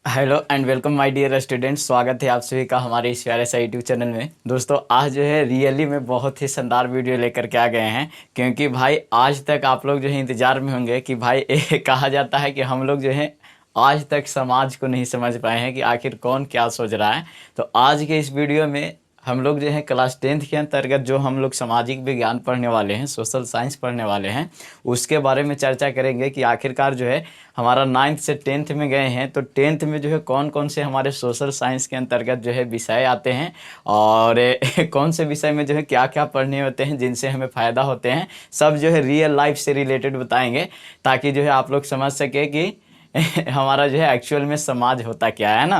Hello and welcome my dear students. स्वागत है आप सभी का हमारे इस प्यारे सा यूट्यूब चैनल में। दोस्तों आज जो है रियली में बहुत ही शानदार वीडियो लेकर के आ गए हैं, क्योंकि भाई आज तक आप लोग जो है इंतजार में होंगे कि भाई कहा जाता है कि हम लोग जो है आज तक समाज को नहीं समझ पाए हैं कि आखिर कौन क्या सोच रहा है। तो आज के इस वीडियो में हम लोग जो है क्लास 10th के अंतर्गत जो हम लोग सामाजिक विज्ञान पढ़ने वाले हैं, सोशल साइंस पढ़ने वाले हैं, उसके बारे में चर्चा करेंगे कि आखिरकार जो है हमारा 9th से 10th में गए हैं तो 10th में जो है कौन कौन से हमारे सोशल साइंस के अंतर्गत जो है विषय आते हैं और कौन से विषय में जो है क्या क्या पढ़ने होते हैं जिनसे हमें फ़ायदा होते हैं। सब जो है रियल लाइफ से रिलेटेड बताएंगे ताकि जो है आप लोग समझ सके कि हमारा जो है एक्चुअल में समाज होता क्या है ना।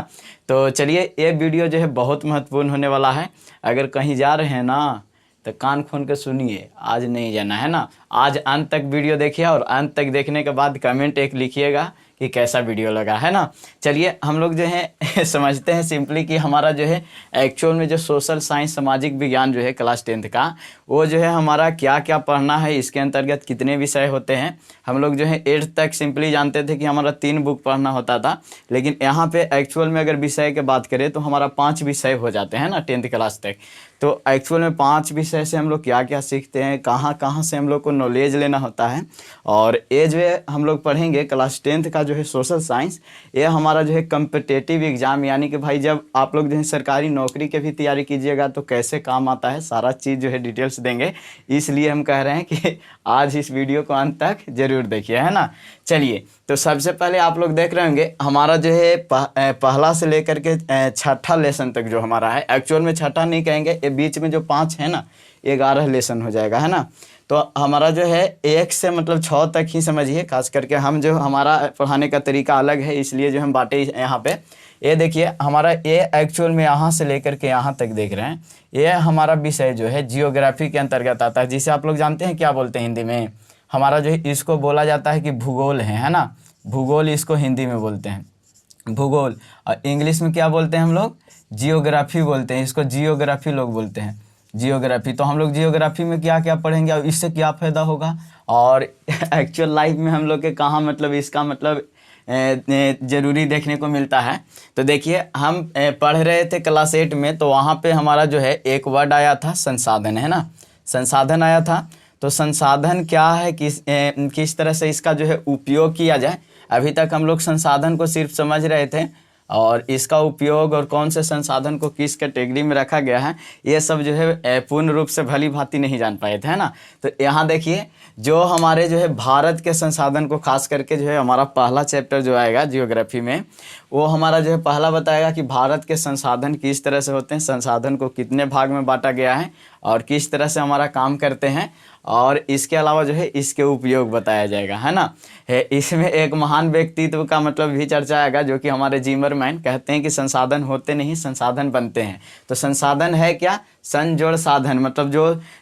तो चलिए ये वीडियो जो है बहुत महत्वपूर्ण होने वाला है। अगर कहीं जा रहे हैं ना तो कान खोल के सुनिए, आज नहीं जाना है ना। आज अंत तक वीडियो देखिए और अंत तक देखने के बाद कमेंट एक लिखिएगा कि कैसा वीडियो लगा, है ना। चलिए हम लोग जो है समझते हैं सिंपली कि हमारा जो है एक्चुअल में जो सोशल साइंस सामाजिक विज्ञान जो है क्लास 10th का वो जो है हमारा क्या क्या पढ़ना है, इसके अंतर्गत कितने विषय होते हैं। हम लोग जो है 8th तक सिंपली जानते थे कि हमारा 3 बुक पढ़ना होता था, लेकिन यहाँ पे एक्चुअल में अगर विषय की बात करें तो हमारा 5 विषय हो जाते हैं ना 10th क्लास तक। तो एक्चुअल में 5 विषय से हम लोग क्या क्या सीखते हैं, कहाँ कहाँ से हम लोग को नॉलेज लेना होता है। और ये जो है हम लोग पढ़ेंगे क्लास 10th का जो है सोशल साइंस, ये हमारा जो है कम्पिटिटिव एग्ज़ाम, यानी कि भाई जब आप लोग जो है सरकारी नौकरी के भी तैयारी कीजिएगा तो कैसे काम आता है सारा चीज़ जो है डिटेल्स देंगे। इसलिए हम कह रहे हैं कि आज इस वीडियो को अंत तक ज़रूर देखिए, है ना। चलिए तो सबसे पहले आप लोग देख रहे होंगे हमारा जो है पहला से लेकर के छठा लेसन तक जो हमारा है, एक्चुअल में छठा नहीं कहेंगे, ये बीच में जो 5 है ना 11 लेसन हो जाएगा, है ना। तो हमारा जो है 1 से मतलब 6 तक ही समझिए, खास करके हम जो हमारा पढ़ाने का तरीका अलग है इसलिए जो हम बांटे यहाँ पे। ये देखिए हमारा ये एक्चुअल में यहाँ से लेकर के यहाँ तक देख रहे हैं, ये हमारा विषय जो है जियोग्राफी के अंतर्गत आता है, जिसे आप लोग जानते हैं क्या बोलते हैं हिंदी में। हमारा जो है इसको बोला जाता है कि भूगोल है ना। भूगोल इसको हिंदी में बोलते हैं भूगोल, और इंग्लिश में क्या बोलते हैं हम लोग, जियोग्राफी बोलते हैं, इसको जियोग्राफी लोग बोलते हैं, जियोग्राफी। तो हम लोग जियोग्राफी में क्या क्या पढ़ेंगे और इससे क्या फ़ायदा होगा और एक्चुअल लाइफ में हम लोग के कहाँ मतलब इसका मतलब ज़रूरी देखने को मिलता है। तो देखिए हम पढ़ रहे थे क्लास 8 में, तो वहाँ पे हमारा जो है एक वर्ड आया था संसाधन, है ना। संसाधन आया था। तो संसाधन क्या है, किस तरह से इसका जो है उपयोग किया जाए। अभी तक हम लोग संसाधन को सिर्फ समझ रहे थे और इसका उपयोग और कौन से संसाधन को किस कैटेगरी में रखा गया है ये सब जो है पूर्ण रूप से भली भांति नहीं जान पाए थे, है ना। तो यहाँ देखिए जो हमारे जो है भारत के संसाधन को खास करके जो है हमारा पहला चैप्टर जो आएगा जियोग्राफी में, वो हमारा जो है पहला बताएगा कि भारत के संसाधन किस तरह से होते हैं, संसाधन को कितने भाग में बांटा गया है और किस तरह से हमारा काम करते हैं, और इसके अलावा जो है इसके उपयोग बताया जाएगा, है ना। इसमें एक महान व्यक्तित्व का मतलब भी चर्चा आएगा जो कि हमारे जिमरमैन कहते हैं कि संसाधन होते नहीं संसाधन बनते हैं। तो संसाधन है क्या, संजोड़ साधन, मतलब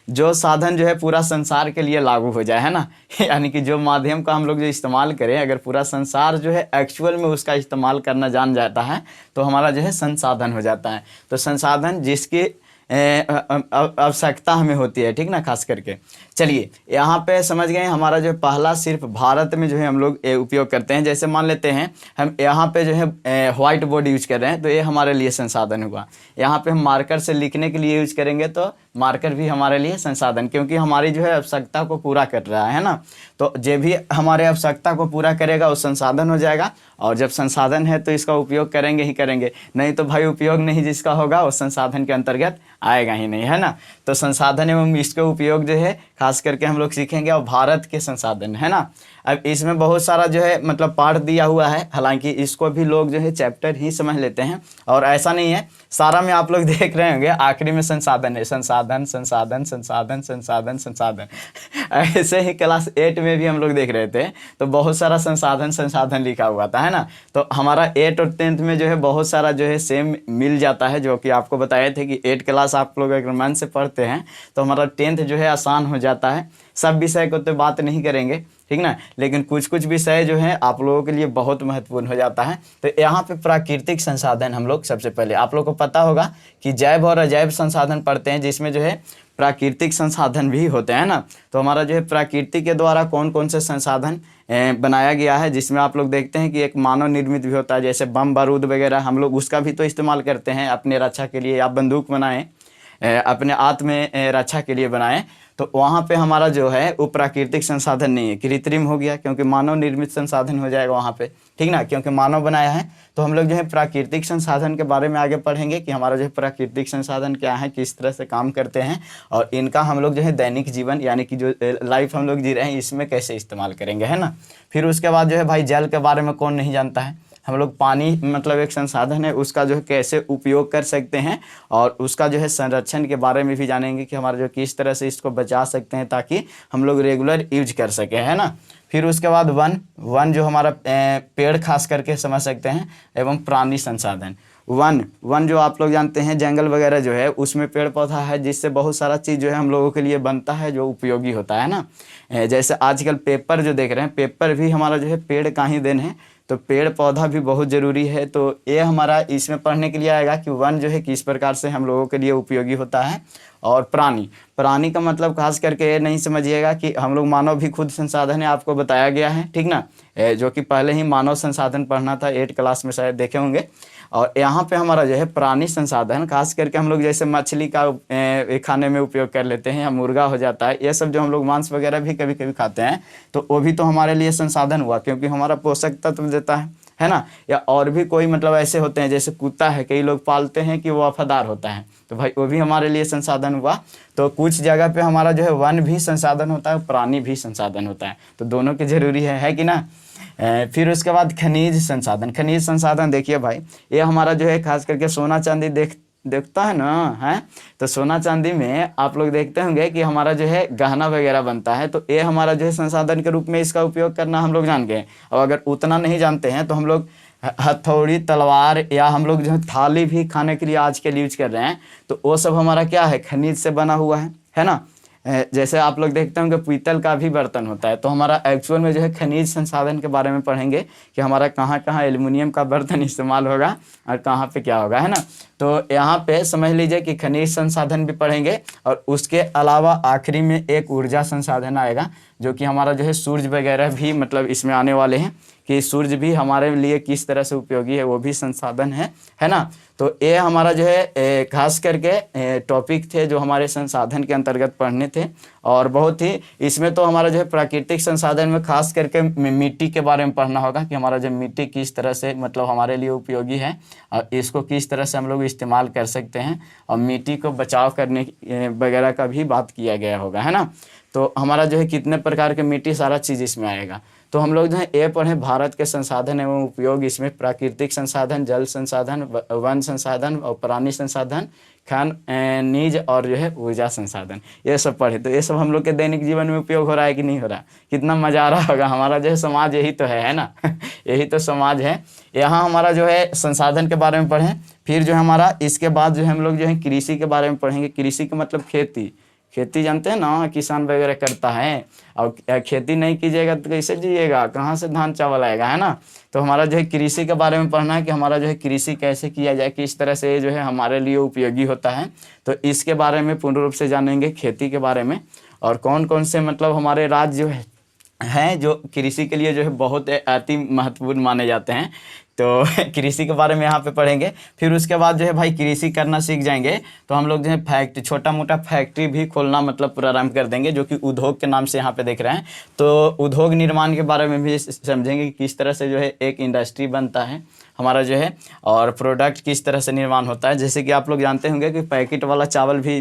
जो साधन जो है पूरा संसार के लिए लागू हो जाए, है ना। यानी कि जो माध्यम का हम लोग जो इस्तेमाल करें, अगर पूरा संसार जो है एक्चुअल में उसका इस्तेमाल करना जान जाता है तो हमारा जो है संसाधन हो जाता है। तो संसाधन जिसकी आवश्यकता हमें होती है, ठीक ना, खास करके। चलिए यहाँ पे समझ गए हमारा जो पहला सिर्फ भारत में जो है हम लोग उपयोग करते हैं। जैसे मान लेते हैं हम यहाँ पे जो है व्हाइट बोर्ड यूज कर रहे हैं तो ये हमारे लिए संसाधन हुआ। यहाँ पे हम मार्कर से लिखने के लिए यूज करेंगे तो मार्कर भी हमारे लिए संसाधन, क्योंकि हमारी जो है आवश्यकता को पूरा कर रहा है ना। तो जो भी हमारे आवश्यकता को पूरा करेगा वो संसाधन हो जाएगा, और जब संसाधन है तो इसका उपयोग करेंगे ही करेंगे, नहीं तो भाई उपयोग नहीं जिसका होगा वो संसाधन के अंतर्गत आएगा ही नहीं, है ना। तो संसाधन एवं इसके उपयोग जो है खास करके हम लोग सीखेंगे, और भारत के संसाधन, है ना। अब इसमें बहुत सारा जो है मतलब पार्ट दिया हुआ है, हालांकि इसको भी लोग जो है चैप्टर ही समझ लेते हैं, और ऐसा नहीं है सारा में आप लोग देख रहे होंगे आखिरी में संसाधन है, संसाधन संसाधन संसाधन संसाधन संसाधन। ऐसे ही क्लास 8 में भी हम लोग देख रहे थे तो बहुत सारा संसाधन संसाधन लिखा हुआ था, है ना। तो हमारा 8 और 10th में जो है बहुत सारा जो है सेम मिल जाता है, जो कि आपको बताए थे कि 8 क्लास आप लोग अगर मन से पढ़ते हैं तो हमारा 10th जो है आसान हो जाता है। सब विषय को तो बात नहीं करेंगे, ठीक ना। लेकिन कुछ कुछ विषय जो है आप लोगों के लिए बहुत महत्वपूर्ण हो जाता है। तो यहाँ पे प्राकृतिक संसाधन हम लोग सबसे पहले, आप लोगों को पता होगा कि जैव और अजैव संसाधन पढ़ते हैं, जिसमें जो है प्राकृतिक संसाधन भी होते हैं ना। तो हमारा जो है प्रकृति के द्वारा कौन कौन से संसाधन बनाया गया है, जिसमें आप लोग देखते हैं कि एक मानव निर्मित भी होता है, जैसे बम बारूद वगैरह हम लोग उसका भी तो इस्तेमाल करते हैं अपने रक्षा के लिए, या बंदूक बनाएं अपने आत्म रक्षा के लिए बनाएं। तो वहाँ पे हमारा जो है वो प्राकृतिक संसाधन नहीं है, कृत्रिम हो गया, क्योंकि मानव निर्मित संसाधन हो जाएगा वहाँ पे, ठीक ना, क्योंकि मानव बनाया है। तो हम लोग जो है प्राकृतिक संसाधन के बारे में आगे पढ़ेंगे कि हमारा जो है प्राकृतिक संसाधन क्या है, किस तरह से काम करते हैं, और इनका हम लोग जो है दैनिक जीवन यानी कि जो लाइफ हम लोग जी रहे हैं इसमें कैसे इस्तेमाल करेंगे, है ना। फिर उसके बाद जो है भाई जल के बारे में कौन नहीं जानता है, हम लोग पानी मतलब एक संसाधन है, उसका जो है कैसे उपयोग कर सकते हैं, और उसका जो है संरक्षण के बारे में भी जानेंगे कि हमारा जो किस तरह से इसको बचा सकते हैं ताकि हम लोग रेगुलर यूज कर सकें, है ना। फिर उसके बाद वन जो हमारा पेड़ खास करके समझ सकते हैं, एवं प्राणी संसाधन। वन जो आप लोग जानते हैं जंगल वगैरह जो है उसमें पेड़ पौधा है, जिससे बहुत सारा चीज़ जो है हम लोगों के लिए बनता है जो उपयोगी होता है ना। जैसे आजकल पेपर जो देख रहे हैं, पेपर भी हमारा जो है पेड़ का ही देन है, तो पेड़ पौधा भी बहुत ज़रूरी है। तो ये हमारा इसमें पढ़ने के लिए आएगा कि वन जो है किस प्रकार से हम लोगों के लिए उपयोगी होता है। और प्राणी का मतलब खास करके ये नहीं समझिएगा कि हम लोग मानव भी खुद संसाधन है, आपको बताया गया है, ठीक ना, जो कि पहले ही मानव संसाधन पढ़ना था 8 क्लास में शायद देखे होंगे। और यहाँ पे हमारा जो है प्राणी संसाधन खास करके हम लोग जैसे मछली का खाने में उपयोग कर लेते हैं, या मुर्गा हो जाता है, ये सब जो हम लोग मांस वगैरह भी कभी कभी खाते हैं, तो वो भी तो हमारे लिए संसाधन हुआ, क्योंकि हमारा पोषक तत्व देता है ना। या और भी कोई मतलब ऐसे होते हैं, जैसे कुत्ता है, कई लोग पालते हैं कि वो वफादार होता है, तो भाई वो भी हमारे लिए संसाधन हुआ। तो कुछ जगह पे हमारा जो है वन भी संसाधन होता है, प्राणी भी संसाधन होता है, तो दोनों की जरूरी है कि ना। फिर उसके बाद खनिज संसाधन देखिए भाई, ये हमारा जो है खास करके सोना चांदी देखता है ना, है। तो सोना चांदी में आप लोग देखते होंगे कि हमारा जो है गहना वगैरह बनता है, तो ये हमारा जो है संसाधन के रूप में इसका उपयोग करना हम लोग जान गए। और अगर उतना नहीं जानते हैं तो हम लोग हथौड़ी, तलवार, या हम लोग जो है थाली भी खाने के लिए आजकल यूज कर रहे हैं, तो वो सब हमारा क्या है, खनिज से बना हुआ है ना। जैसे आप लोग देखते होंगे पीतल का भी बर्तन होता है, तो हमारा एक्चुअल में जो है खनिज संसाधन के बारे में पढ़ेंगे कि हमारा कहाँ कहाँ एल्युमिनियम का बर्तन इस्तेमाल होगा और कहाँ पे क्या होगा, है ना। तो यहाँ पे समझ लीजिए कि खनिज संसाधन भी पढ़ेंगे, और उसके अलावा आखिरी में एक ऊर्जा संसाधन आएगा, जो कि हमारा जो है सूर्य वगैरह भी मतलब इसमें आने वाले हैं, कि सूर्य भी हमारे लिए किस तरह से उपयोगी है, वो भी संसाधन है ना। तो ये हमारा जो है खास करके टॉपिक थे जो हमारे संसाधन के अंतर्गत पढ़ने थे। और बहुत ही इसमें तो हमारा जो है प्राकृतिक संसाधन में खास करके मिट्टी के बारे में पढ़ना होगा कि हमारा जो मिट्टी किस तरह से मतलब हमारे लिए उपयोगी है, और इसको किस तरह से हम लोग इस्तेमाल कर सकते हैं, और मिट्टी को बचाव करने वगैरह का भी बात किया गया होगा, है ना। तो हमारा जो है कितने प्रकार के मिट्टी, सारा चीज़ इसमें आएगा। तो हम लोग जो है ये पढ़ें भारत के संसाधन एवं उपयोग, इसमें प्राकृतिक संसाधन, जल संसाधन, वन संसाधन और प्राणी संसाधन, खनिज और जो है ऊर्जा संसाधन, ये सब पढ़े। तो ये सब हम लोग के दैनिक जीवन में उपयोग हो रहा है कि नहीं हो रहा, कितना मजा आ रहा होगा। हमारा जो है समाज यही तो है ना यही तो समाज है। यहाँ हमारा जो है संसाधन के बारे में पढ़ें। फिर जो है हमारा इसके बाद जो है हम लोग जो है कृषि के बारे में पढ़ेंगे। कृषि का मतलब खेती जानते हैं ना, किसान वगैरह करता है, और खेती नहीं कीजिएगा तो कैसे जिएगा, कहाँ से धान चावल आएगा, है ना। तो हमारा जो है कृषि के बारे में पढ़ना है कि हमारा जो है कृषि कैसे किया जाए, किस तरह से जो है हमारे लिए उपयोगी होता है। तो इसके बारे में पूर्ण रूप से जानेंगे, खेती के बारे में, और कौन कौन से मतलब हमारे राज्य जो हैं जो कृषि के लिए जो है बहुत अति महत्वपूर्ण माने जाते हैं। तो कृषि के बारे में यहाँ पे पढ़ेंगे। फिर उसके बाद जो है भाई कृषि करना सीख जाएंगे तो हम लोग जो है छोटा मोटा फैक्ट्री भी खोलना मतलब प्रारंभ कर देंगे, जो कि उद्योग के नाम से यहाँ पे देख रहे हैं। तो उद्योग निर्माण के बारे में भी समझेंगे कि किस तरह से जो है एक इंडस्ट्री बनता है हमारा जो है, और प्रोडक्ट किस तरह से निर्माण होता है। जैसे कि आप लोग जानते होंगे कि पैकेट वाला चावल भी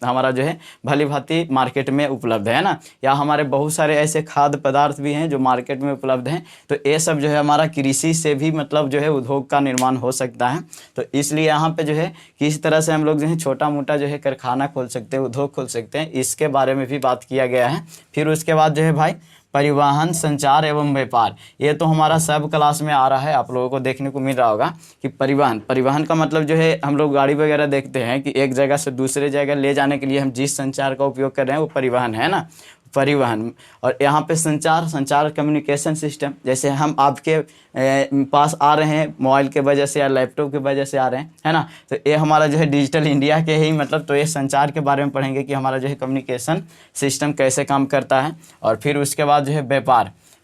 हमारा जो है भली भांति मार्केट में उपलब्ध है ना, या हमारे बहुत सारे ऐसे खाद्य पदार्थ भी हैं जो मार्केट में उपलब्ध हैं। तो ये सब जो है हमारा कृषि से भी मतलब जो है उद्योग का निर्माण हो सकता है। तो इसलिए यहाँ पे जो है किस तरह से हम लोग जो है छोटा मोटा जो है कारखाना खोल सकते हैं, उद्योग खोल सकते हैं, इसके बारे में भी बात किया गया है। फिर उसके बाद जो है भाई परिवहन, संचार एवं व्यापार, ये तो हमारा सब क्लास में आ रहा है, आप लोगों को देखने को मिल रहा होगा कि परिवहन का मतलब जो है हम लोग गाड़ी वगैरह देखते हैं कि एक जगह से दूसरे जगह ले जाने के लिए हम जिस संचार का उपयोग कर रहे हैं वो परिवहन है ना। परिवहन, और यहाँ पे संचार कम्युनिकेशन सिस्टम, जैसे हम आपके पास आ रहे हैं मोबाइल के वजह से या लैपटॉप के वजह से आ रहे हैं, है ना, तो ये हमारा जो है डिजिटल इंडिया के ही मतलब, तो ये संचार के बारे में पढ़ेंगे कि हमारा जो है कम्युनिकेशन सिस्टम कैसे काम करता है। और फिर उसके बाद जो है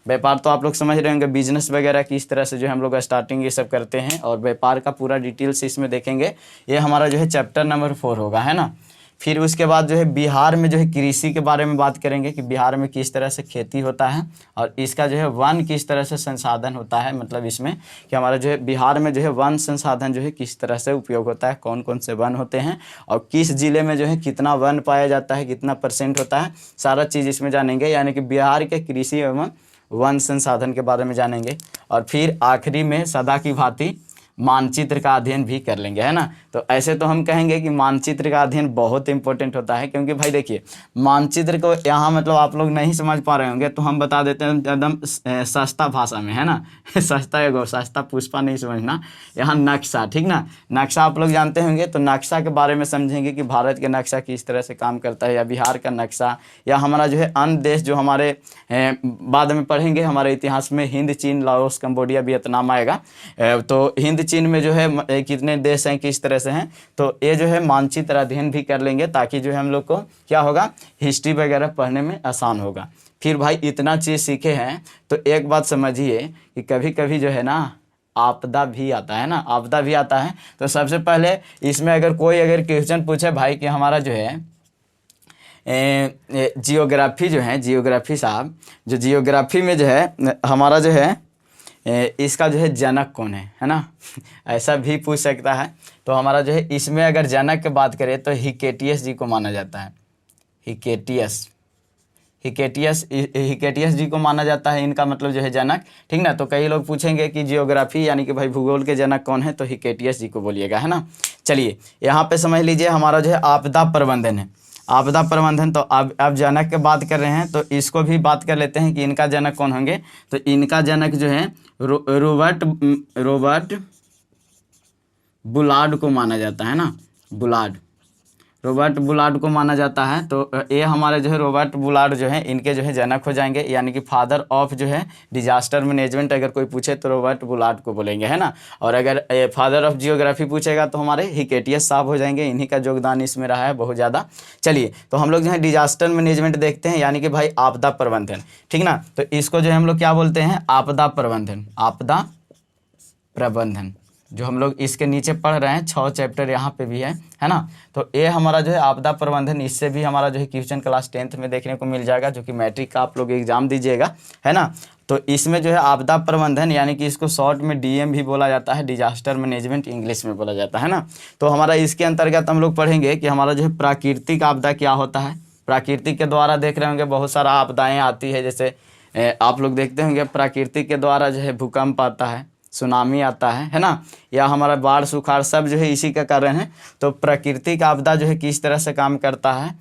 व्यापार तो आप लोग समझ रहे होंगे, बिजनेस वगैरह किस तरह से जो है हम लोग स्टार्टिंग ये सब करते हैं, और व्यापार का पूरा डिटेल्स इसमें देखेंगे। ये हमारा जो है चैप्टर नंबर 4 होगा, है ना। फिर उसके बाद जो है बिहार में जो है कृषि के बारे में बात करेंगे कि बिहार में किस तरह से खेती होता है, और इसका जो है वन किस तरह से संसाधन होता है, मतलब इसमें कि हमारा जो है बिहार में जो है वन संसाधन जो है किस तरह से उपयोग होता है, कौन कौन से वन होते हैं, और किस जिले में जो है कितना वन पाया जाता है, कितना % होता है, सारा चीज़ इसमें जानेंगे। यानी कि बिहार के कृषि एवं वन संसाधन के बारे में जानेंगे। और फिर आखिरी में सदा की भांति मानचित्र का अध्ययन भी कर लेंगे, है ना। तो ऐसे तो हम कहेंगे कि मानचित्र का अध्ययन बहुत इंपॉर्टेंट होता है, क्योंकि भाई देखिए मानचित्र को यहाँ मतलब आप लोग नहीं समझ पा रहे होंगे तो हम बता देते हैं एकदम सस्ता भाषा में, है ना। सस्ता पुष्पा नहीं समझना, यहाँ नक्शा, ठीक ना। नक्शा आप लोग जानते होंगे, तो नक्शा के बारे में समझेंगे कि भारत के नक्शा किस तरह से काम करता है, या बिहार का नक्शा, या हमारा जो है अन्य देश जो हमारे बाद में पढ़ेंगे हमारे इतिहास में, हिंद, चीन, लाओस, कंबोडिया, वियतनाम आएगा। तो हिंद चीन में जो है कितने देश हैं, किस तरह से हैं, तो ये जो है मानचित्र अध्ययन भी कर लेंगे, ताकि जो है हम लोग को क्या होगा, हिस्ट्री वगैरह पढ़ने में आसान होगा। फिर भाई इतना चीज़ सीखे हैं तो एक बात समझिए कि कभी कभी जो है ना आपदा भी आता है ना, आपदा भी आता है। तो सबसे पहले इसमें अगर क्वेश्चन पूछे भाई कि हमारा जो है जियोग्राफी जो है, जियोग्राफी साहब, जो जियोग्राफी में जो है हमारा जो है इसका जो है जनक कौन है ना, ऐसा भी पूछ सकता है। तो हमारा जो है इसमें अगर जनक की बात करें तो हिकेटियस जी को माना जाता है, हिकेटियस जी को माना जाता है, इनका मतलब जो है जनक, ठीक ना। तो कई लोग पूछेंगे कि जियोग्राफी यानी कि भाई भूगोल के जनक कौन है, तो हिकेटियस जी को बोलिएगा, है ना। चलिए यहाँ पे समझ लीजिए हमारा जो है आपदा प्रबंधन है, आपदा प्रबंधन। तो अब जनक की बात कर रहे हैं तो इसको भी बात कर लेते हैं कि इनका जनक कौन होंगे। तो इनका जनक जो है रॉबर्ट बुलार्ड को माना जाता है ना, रॉबर्ट बुलार्ड को माना जाता है। तो ये हमारे जो है रॉबर्ट बुलार्ड जो है इनके जो है जनक हो जाएंगे, यानी कि फादर ऑफ जो है डिजास्टर मैनेजमेंट अगर कोई पूछे तो रॉबर्ट बुलार्ड को बोलेंगे, है ना। और अगर फादर ऑफ जियोग्राफी पूछेगा तो हमारे हिकेटियस साहब हो जाएंगे, इन्हीं का योगदान इसमें रहा है बहुत ज़्यादा। चलिए तो हम लोग जो है डिजास्टर मैनेजमेंट देखते हैं, यानी कि भाई आपदा प्रबंधन, ठीक ना। तो इसको जो है हम लोग क्या बोलते हैं, आपदा प्रबंधन जो हम लोग इसके नीचे पढ़ रहे हैं, 6 चैप्टर यहाँ पे भी है ना। तो ये हमारा जो है आपदा प्रबंधन, इससे भी हमारा जो है क्वेश्चन क्लास 10th में देखने को मिल जाएगा, जो कि मैट्रिक का आप लोग एग्जाम दीजिएगा, है ना। तो इसमें जो है आपदा प्रबंधन यानी कि इसको शॉर्ट में डीएम भी बोला जाता है, डिजास्टर मैनेजमेंट इंग्लिश में बोला जाता है ना। तो हमारा इसके अंतर्गत हम लोग पढ़ेंगे कि हमारा जो है प्राकृतिक आपदा क्या होता है। प्राकृतिक के द्वारा देख रहे होंगे बहुत सारा आपदाएँ आती है, जैसे आप लोग देखते होंगे प्राकृतिक के द्वारा जो है भूकंप आता है, सुनामी आता है ना, या हमारा बाढ़ सुखाड़ सब जो है इसी का कारण है। तो प्राकृतिक आपदा जो है किस तरह से काम करता है,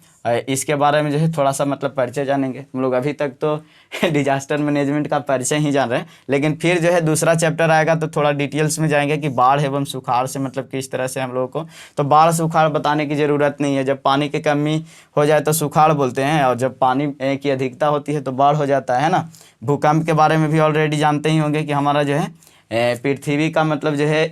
इसके बारे में जो है थोड़ा सा मतलब परिचय जानेंगे हम लोग। अभी तक तो डिजास्टर मैनेजमेंट का परिचय ही जान रहे हैं, लेकिन फिर जो है दूसरा चैप्टर आएगा तो थोड़ा डिटेल्स में जाएंगे कि बाढ़ एवं सुखाड़ से मतलब किस तरह से हम लोगों को, तो बाढ़ सुखाड़ बताने की ज़रूरत नहीं है। जब पानी की कमी हो जाए तो सुखाड़ बोलते हैं, और जब पानी की अधिकता होती है तो बाढ़ हो जाता है ना। भूकंप के बारे में भी ऑलरेडी जानते ही होंगे कि हमारा जो है पृथ्वी का मतलब जो है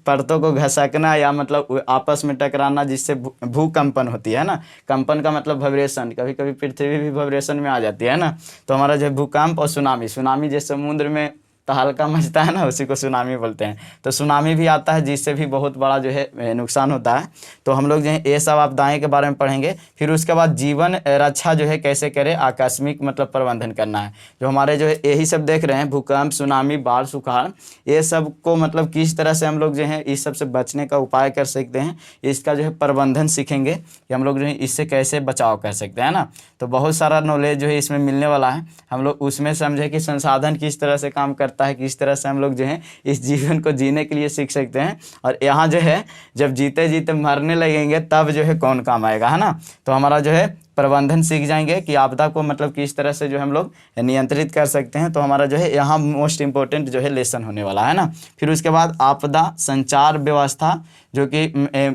परतों को घसकना या मतलब आपस में टकराना, जिससे भूकंपन होती है ना। कंपन का मतलब वाइब्रेशन, कभी कभी पृथ्वी भी वाइब्रेशन में आ जाती है ना। तो हमारा जो है भूकंप और सुनामी जैसे समुद्र में तहलका मचता है ना, उसी को सुनामी बोलते हैं। तो सुनामी भी आता है, जिससे भी बहुत बड़ा जो है नुकसान होता है। तो हम लोग जो है ये सब आपदाएं के बारे में पढ़ेंगे। फिर उसके बाद जीवन रक्षा जो है कैसे करें, आकस्मिक मतलब प्रबंधन करना है। जो हमारे जो है यही सब देख रहे हैं, भूकंप, सुनामी, बाढ़, सुखाड़, ये सब को मतलब किस तरह से हम लोग जो है इस सब से बचने का उपाय कर सकते हैं, इसका जो है प्रबंधन सीखेंगे कि हम लोग जो है इससे कैसे बचाव कर सकते हैं ना। तो बहुत सारा नॉलेज जो है इसमें मिलने वाला है। हम लोग उसमें समझे कि संसाधन किस तरह से काम करता है, किस तरह से हम लोग जो है इस जीवन को जीने के लिए सीख सकते हैं। और यहाँ जो है जब जीते जीते मरने लगेंगे तब जो है कौन काम आएगा, है ना। तो हमारा जो है प्रबंधन सीख जाएंगे कि आपदा को मतलब किस तरह से जो है हम लोग नियंत्रित कर सकते हैं। तो हमारा जो है यहाँ मोस्ट इंपॉर्टेंट जो है लेसन होने वाला है ना। फिर उसके बाद आपदा संचार व्यवस्था जो कि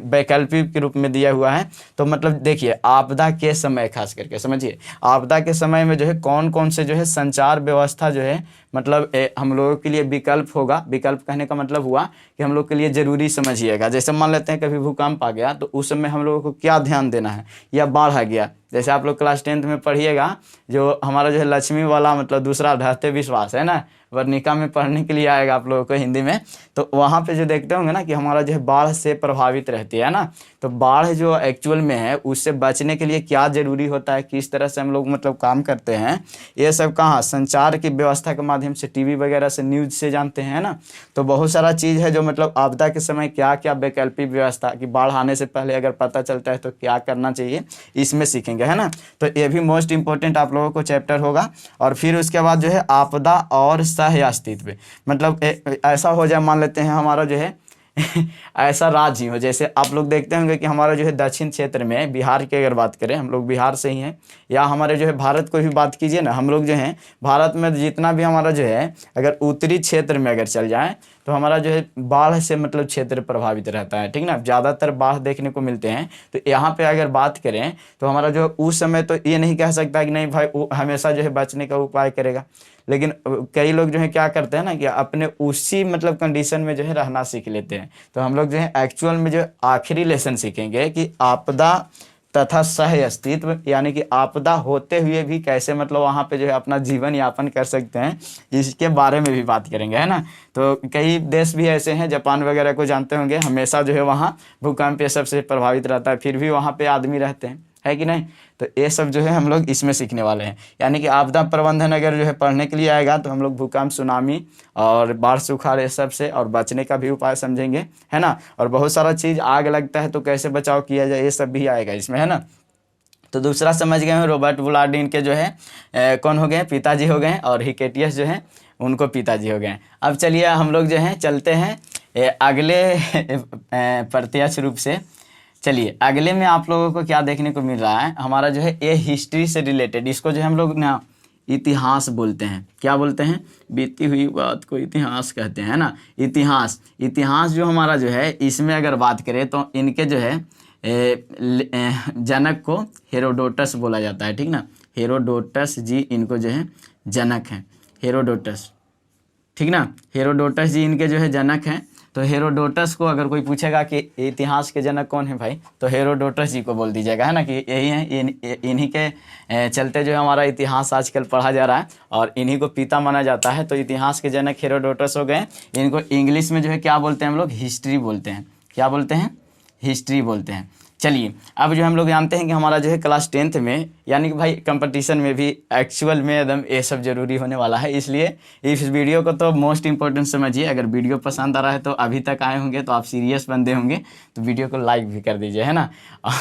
वैकल्पिक के रूप में दिया हुआ है। तो मतलब देखिए आपदा के समय खास करके समझिए, आपदा के समय में जो है कौन कौन से जो है संचार व्यवस्था जो है मतलब हम लोगों के लिए विकल्प होगा। विकल्प कहने का मतलब हुआ कि हम लोग के लिए ज़रूरी समझिएगा। जैसे मान लेते हैं कभी भूकंप आ गया तो उस समय हम लोगों को क्या ध्यान देना है, या बाढ़ आ गया, जैसे आप लोग क्लास 10th में पढ़िएगा जो हमारा जो है लक्ष्मी वाला मतलब दूसरा ढहते विश्वास है ना, वर्णिका में पढ़ने के लिए आएगा आप लोगों को हिंदी में। तो वहाँ पे जो देखते होंगे ना कि हमारा जो है बाढ़ से प्रभावित रहती है ना। तो बाढ़ जो एक्चुअल में है उससे बचने के लिए क्या ज़रूरी होता है, किस तरह से हम लोग मतलब काम करते हैं, ये सब कहाँ संचार की व्यवस्था के माध्यम से, टीवी वगैरह से, न्यूज़ से जानते हैं ना। तो बहुत सारा चीज़ है जो मतलब आपदा के समय क्या क्या वैकल्पिक व्यवस्था कि बाढ़ आने से पहले अगर पता चलता है तो क्या करना चाहिए, इसमें सीखेंगे है ना। तो ये भी मोस्ट इंपॉर्टेंट आप लोगों को चैप्टर होगा। और फिर उसके बाद जो है आपदा और सह अस्तित्व, मतलब ऐसा हो जाए मान लेते हैं हमारा जो है ऐसा राज्य हो, जैसे आप लोग देखते होंगे कि हमारा जो है दक्षिण क्षेत्र में बिहार की अगर बात करें, हम लोग बिहार से ही हैं, या हमारे जो है भारत को भी बात कीजिए ना, हम लोग जो है भारत में जितना भी हमारा जो है अगर उत्तरी क्षेत्र में अगर चल जाए तो हमारा जो है बाढ़ से मतलब क्षेत्र प्रभावित रहता है, ठीक ना, ज़्यादातर बाढ़ देखने को मिलते हैं। तो यहाँ पे अगर बात करें तो हमारा जो उस समय तो ये नहीं कह सकता कि नहीं भाई वो हमेशा जो है बचने का उपाय करेगा, लेकिन कई लोग जो है क्या करते हैं ना कि अपने उसी मतलब कंडीशन में जो है रहना सीख लेते हैं। तो हम लोग जो है एक्चुअल में जो आखिरी लेसन सीखेंगे कि आपदा तथा सह अस्तित्व, यानी कि आपदा होते हुए भी कैसे मतलब वहाँ पे जो है अपना जीवन यापन कर सकते हैं, इसके बारे में भी बात करेंगे है ना। तो कई देश भी ऐसे हैं, जापान वगैरह को जानते होंगे, हमेशा जो है वहाँ भूकंप ये सबसे प्रभावित रहता है, फिर भी वहाँ पे आदमी रहते हैं, है कि नहीं। तो ये सब जो है हम लोग इसमें सीखने वाले हैं। यानी कि आपदा प्रबंधन अगर जो है पढ़ने के लिए आएगा तो हम लोग भूकंप, सुनामी और बाढ़, सुखाड़ ये सब से और बचने का भी उपाय समझेंगे है ना। और बहुत सारा चीज़, आग लगता है तो कैसे बचाव किया जाए, ये सब भी आएगा इसमें है ना। तो दूसरा समझ गए हैं, रॉबर्ट बुलार्डिन के जो है कौन हो गए, पिताजी हो गए, और हिकेटियस जो है उनको पिताजी हो गए। अब चलिए हम लोग जो हैं चलते हैं अगले प्रत्यक्ष रूप से। चलिए अगले में आप लोगों को क्या देखने को मिल रहा है, हमारा जो है ये हिस्ट्री से रिलेटेड, इसको जो हम लोग ना इतिहास बोलते हैं। क्या बोलते हैं, बीती हुई बात को इतिहास कहते हैं ना। इतिहास जो हमारा जो है इसमें अगर बात करें तो इनके जो है जनक को हेरोडोटस बोला जाता है, ठीक ना। हेरोडोटस जी इनको जो है जनक हैं, हेरोडोटस, ठीक ना। हेरोडोटस जी इनके जो है जनक हैं। तो हेरोडोटस को अगर कोई पूछेगा कि इतिहास के जनक कौन है भाई, तो हेरोडोटस जी को बोल दीजिएगा है ना, कि यही हैं, इन्हीं के चलते जो है हमारा इतिहास आजकल पढ़ा जा रहा है और इन्हीं को पिता माना जाता है। तो इतिहास के जनक हेरोडोटस हो गए। इनको इंग्लिश में जो है क्या बोलते हैं हम लोग, हिस्ट्री बोलते हैं। क्या बोलते हैं, हिस्ट्री बोलते हैं। चलिए अब जो हम लोग जानते हैं कि हमारा जो है क्लास 10th में, यानी कि भाई कंपटीशन में भी एक्चुअल में एकदम ये सब जरूरी होने वाला है, इसलिए इस वीडियो को तो मोस्ट इंपॉर्टेंट समझिए। अगर वीडियो पसंद आ रहा है तो अभी तक आए होंगे तो आप सीरियस बंदे होंगे, तो वीडियो को लाइक भी कर दीजिए है ना।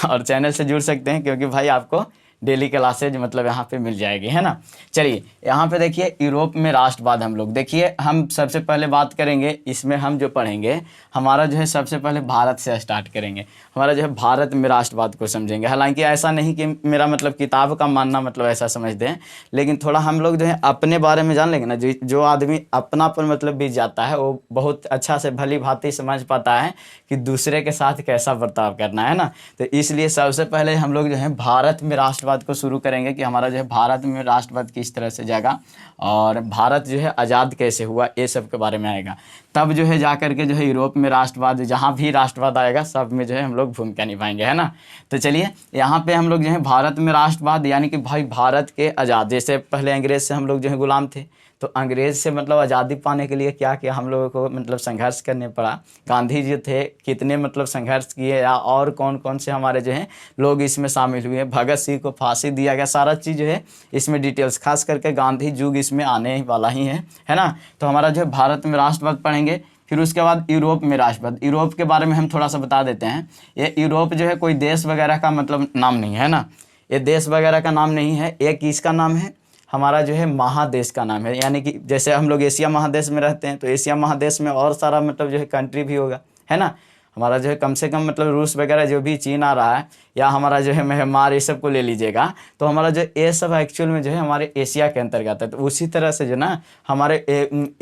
और चैनल से जुड़ सकते हैं क्योंकि भाई आपको डेली क्लासेज मतलब यहाँ पे मिल जाएगी है ना। चलिए यहाँ पे देखिए यूरोप में राष्ट्रवाद, हम लोग देखिए हम सबसे पहले बात करेंगे, इसमें हम जो पढ़ेंगे हमारा जो है सबसे पहले भारत से स्टार्ट करेंगे। हमारा जो है भारत में राष्ट्रवाद को समझेंगे। हालांकि ऐसा नहीं कि मेरा मतलब किताब का मानना मतलब ऐसा समझते हैं, लेकिन थोड़ा हम लोग जो है अपने बारे में जान लेंगे ना। जो आदमी अपनापन मतलब बीत जाता है वो बहुत अच्छा से भली भांति समझ पाता है कि दूसरे के साथ कैसा बर्ताव करना है ना। तो इसलिए सबसे पहले हम लोग जो है भारत में राष्ट्रवाद को शुरू करेंगे कि हमारा जो है भारत में राष्ट्रवाद किस तरह से जाएगा और भारत जो है आज़ाद कैसे हुआ, ये सब के बारे में आएगा। तब जो है जाकर के जो है यूरोप में राष्ट्रवाद, जहाँ भी राष्ट्रवाद आएगा सब में जो है हम लोग भूमिका निभाएंगे है ना। तो चलिए यहाँ पे हम लोग जो है भारत में राष्ट्रवाद, यानी कि भाई भारत के आज़ाद, जैसे पहले अंग्रेज से हम लोग जो है गुलाम थे, तो अंग्रेज से मतलब आज़ादी पाने के लिए क्या किया हम लोगों को मतलब संघर्ष करने पड़ा। गांधी जी थे, कितने मतलब संघर्ष किए, या और कौन कौन से हमारे जो हैं लोग इसमें शामिल हुए। भगत सिंह को फांसी दिया गया, सारा चीज़ जो है इसमें डिटेल्स, खास करके गांधी युग इसमें आने वाला ही है ना। तो हमारा जो है भारत में राष्ट्रवाद पढ़ेंगे। फिर उसके बाद यूरोप में राष्ट्रवाद, यूरोप के बारे में हम थोड़ा सा बता देते हैं। ये यूरोप जो है कोई देश वगैरह का मतलब नाम नहीं है ना, ये देश वगैरह का नाम नहीं है। एक इसका नाम है, हमारा जो है महादेश का नाम है। यानी कि जैसे हम लोग एशिया महादेश में रहते हैं तो एशिया महादेश में और सारा मतलब जो है कंट्री भी होगा है ना। हमारा जो है कम से कम मतलब रूस वगैरह जो भी चीन आ रहा है या हमारा जो है म्यांमार, ये सब को ले लीजिएगा तो हमारा जो ये सब एक्चुअल में जो है हमारे एशिया के अंतर्गत है। तो उसी तरह से जो ना हमारे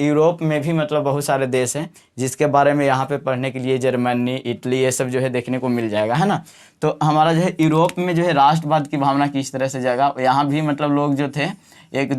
यूरोप में भी मतलब बहुत सारे देश हैं जिसके बारे में यहाँ पे पढ़ने के लिए जर्मनी, इटली, ये सब जो है देखने को मिल जाएगा, है ना। तो हमारा जो है यूरोप में जो है राष्ट्रवाद की भावना किस तरह से जाएगा, यहाँ भी मतलब लोग जो थे एक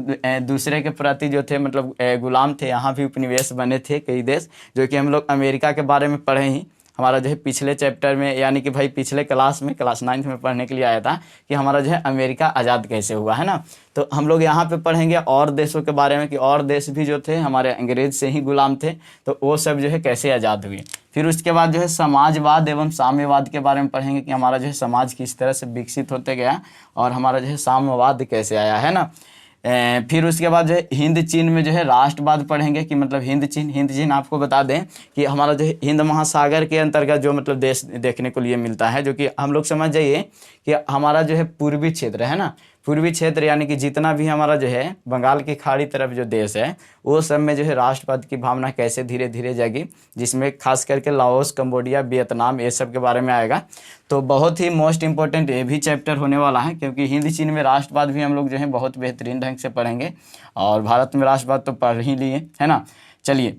दूसरे के प्रति जो थे मतलब गुलाम थे, यहाँ भी उपनिवेश बने थे कई देश, जो कि हम लोग अमेरिका के बारे में पढ़े ही हमारा जो है पिछले चैप्टर में, यानी कि भाई पिछले क्लास 9th में पढ़ने के लिए आया था कि हमारा जो है अमेरिका आज़ाद कैसे हुआ, है ना। तो हम लोग यहाँ पे पढ़ेंगे और देशों के बारे में कि और देश भी जो थे हमारे अंग्रेज से ही गुलाम थे, तो वो सब जो है कैसे आज़ाद हुए। फिर उसके बाद जो है समाजवाद एवं साम्यवाद के बारे में पढ़ेंगे कि हमारा जो है समाज किस तरह से विकसित होते गया और हमारा जो है साम्यवाद कैसे आया, है ना। फिर उसके बाद जो है हिंद चीन में जो है राष्ट्रवाद पढ़ेंगे कि मतलब हिंद चीन आपको बता दें कि हमारा जो है हिंद महासागर के अंतर्गत जो मतलब देश देखने को लिए मिलता है, जो कि हम लोग समझ जाइए कि हमारा जो है पूर्वी क्षेत्र है ना, पूर्वी क्षेत्र यानी कि जितना भी हमारा जो है बंगाल की खाड़ी तरफ जो देश है वो सब में जो है राष्ट्रवाद की भावना कैसे धीरे धीरे जाएगी, जिसमें खास करके लाओस, कंबोडिया, वियतनाम, ये सब के बारे में आएगा। तो बहुत ही मोस्ट इंपॉर्टेंट ये भी चैप्टर होने वाला है, क्योंकि हिंद चीन में राष्ट्रवाद भी हम लोग जो है बहुत बेहतरीन ढंग से पढ़ेंगे और भारत में राष्ट्रवाद तो पढ़ ही लिए, है ना। चलिए,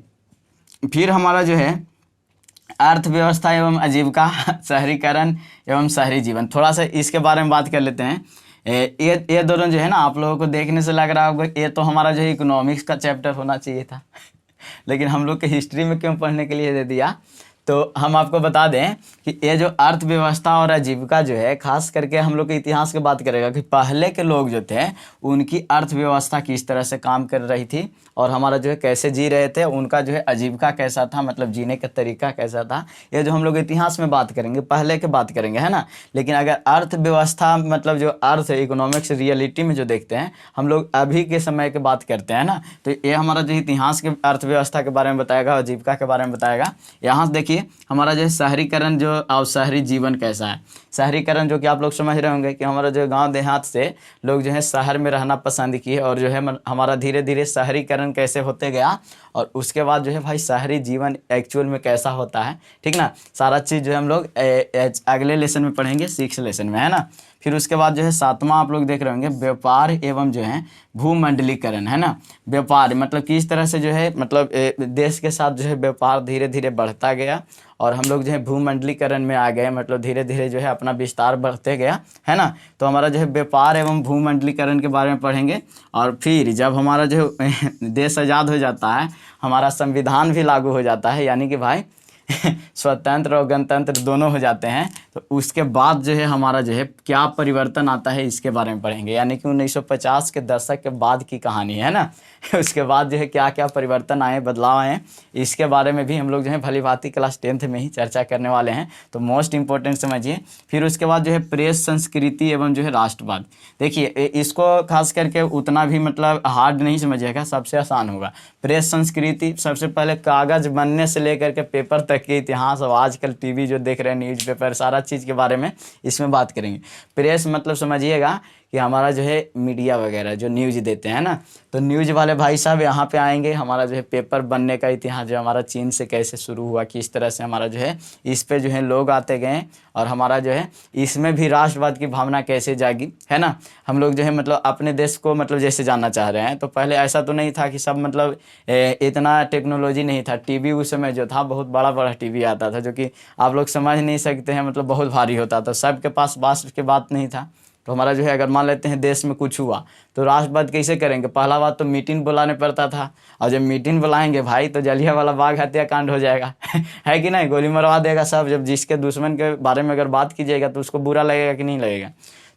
फिर हमारा जो है अर्थव्यवस्था एवं आजीविका, शहरीकरण एवं शहरी जीवन, थोड़ा सा इसके बारे में बात कर लेते हैं। ये दोनों जो है ना आप लोगों को देखने से लग रहा होगा ये तो हमारा जो है इकोनॉमिक्स का चैप्टर होना चाहिए था लेकिन हम लोग के हिस्ट्री में क्यों पढ़ने के लिए दे दिया। तो हम आपको बता दें कि ये जो अर्थव्यवस्था और आजीविका जो है खास करके हम लोग के इतिहास की बात करेगा कि पहले के लोग जो थे उनकी अर्थव्यवस्था किस तरह से काम कर रही थी और हमारा जो है कैसे जी रहे थे, उनका जो है आजीविका कैसा था, मतलब जीने का तरीका कैसा था, ये जो हम लोग इतिहास में बात करेंगे, पहले के बात करेंगे, है ना। लेकिन अगर अर्थव्यवस्था मतलब जो अर्थ इकोनॉमिक्स रियलिटी में जो देखते हैं हम लोग अभी के समय की बात करते हैं ना, तो ये हमारा जो इतिहास के अर्थव्यवस्था के बारे में बताएगा, आजीविका के बारे में बताएगा। यहाँ देखिए हमारा जो है शहरीकरण जो और शहरी जीवन कैसा है। शहरीकरण जो कि आप लोग समझ रहे होंगे कि हमारा जो गांव देहात से लोग जो है शहर में रहना पसंद किए और जो है हमारा धीरे धीरे शहरीकरण कैसे होते गया और उसके बाद जो है भाई शहरी जीवन एक्चुअल में कैसा होता है, ठीक ना। सारा चीज़ जो है हम लोग अगले लेसन में पढ़ेंगे, 6th लेसन में, है ना। फिर उसके बाद जो है 7वां आप लोग देख रहे होंगे व्यापार एवं जो है भूमंडलीकरण, है ना। व्यापार मतलब किस तरह से जो है मतलब देश के साथ जो है व्यापार धीरे धीरे बढ़ता गया और हम लोग जो है भूमंडलीकरण में आ गए, मतलब धीरे धीरे जो है अपना विस्तार बढ़ते गया, है ना। तो हमारा जो है व्यापार एवं भूमंडलीकरण के बारे में पढ़ेंगे। और फिर जब हमारा जो देश आज़ाद हो जाता है हमारा संविधान भी लागू हो जाता है, यानी कि भाई स्वतंत्र और गणतंत्र दोनों हो जाते हैं, तो उसके बाद जो है हमारा जो है क्या परिवर्तन आता है इसके बारे में पढ़ेंगे, यानी कि 1950 के दशक के बाद की कहानी है ना। उसके बाद जो है क्या क्या परिवर्तन आए, बदलाव आए, इसके बारे में भी हम लोग जो है भली भांति क्लास 10th में ही चर्चा करने वाले हैं, तो मोस्ट इंपॉर्टेंट समझिए। फिर उसके बाद जो है प्रेस संस्कृति एवं जो है राष्ट्रवाद, देखिए इसको खास करके उतना भी मतलब हार्ड नहीं समझिएगा, सबसे आसान होगा। प्रेस संस्कृति सबसे पहले कागज़ बनने से लेकर के पेपर तक के इतिहास और आजकल टीवी जो देख रहे हैं, न्यूज़पेपर, सारा चीज़ के बारे में इसमें बात करेंगे। प्रेस मतलब समझिएगा कि हमारा जो है मीडिया वगैरह जो न्यूज़ देते हैं ना, तो न्यूज़ वाले भाई साहब यहाँ पे आएंगे। हमारा जो है पेपर बनने का इतिहास जो हमारा चीन से कैसे शुरू हुआ, किस तरह से हमारा जो है इस पे जो है लोग आते गए और हमारा जो है इसमें भी राष्ट्रवाद की भावना कैसे जागी, है ना। हम लोग जो है मतलब अपने देश को मतलब जैसे जानना चाह रहे हैं, तो पहले ऐसा तो नहीं था कि सब मतलब इतना टेक्नोलॉजी नहीं था। टीवी उस समय जो था बहुत बड़ा बड़ा टीवी आता था, जो कि आप लोग समझ नहीं सकते हैं, मतलब बहुत भारी होता था, सबके पास बात की बात नहीं था। तो हमारा जो है अगर मान लेते हैं देश में कुछ हुआ तो राष्ट्रवाद कैसे करेंगे, पहला बात तो मीटिंग बुलाने पड़ता था, और जब मीटिंग बुलाएंगे भाई तो जलियांवाला बाग हत्याकांड हो जाएगा है कि नहीं, गोली मरवा देगा सब। जब जिसके दुश्मन के बारे में अगर बात कीजिएगा तो उसको बुरा लगेगा कि नहीं लगेगा।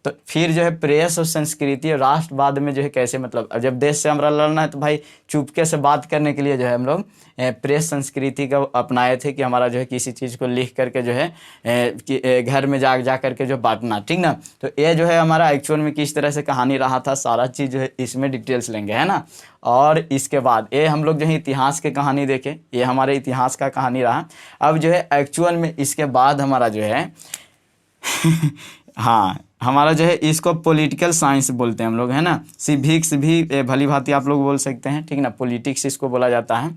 तो फिर जो है प्रेस और संस्कृति और राष्ट्रवाद में जो है कैसे मतलब जब देश से हमारा लड़ना है तो भाई चुपके से बात करने के लिए जो है हम लोग प्रेस संस्कृति का अपनाए थे कि हमारा जो है किसी चीज़ को लिख करके जो है घर में जा करके जो बांटना, ठीक ना। तो ये जो है हमारा एक्चुअल में किस तरह से कहानी रहा था, सारा चीज़ जो है इसमें डिटेल्स लेंगे, है ना। और इसके बाद ये हम लोग जो है इतिहास की कहानी देखें, ये हमारे इतिहास का कहानी रहा। अब जो है एक्चुअल में इसके बाद हमारा जो है हाँ हमारा जो है इसको पॉलिटिकल साइंस बोलते हैं हम लोग, है ना। सिविक्स भी भली भांति आप लोग बोल सकते हैं, ठीक ना, पॉलिटिक्स इसको बोला जाता है।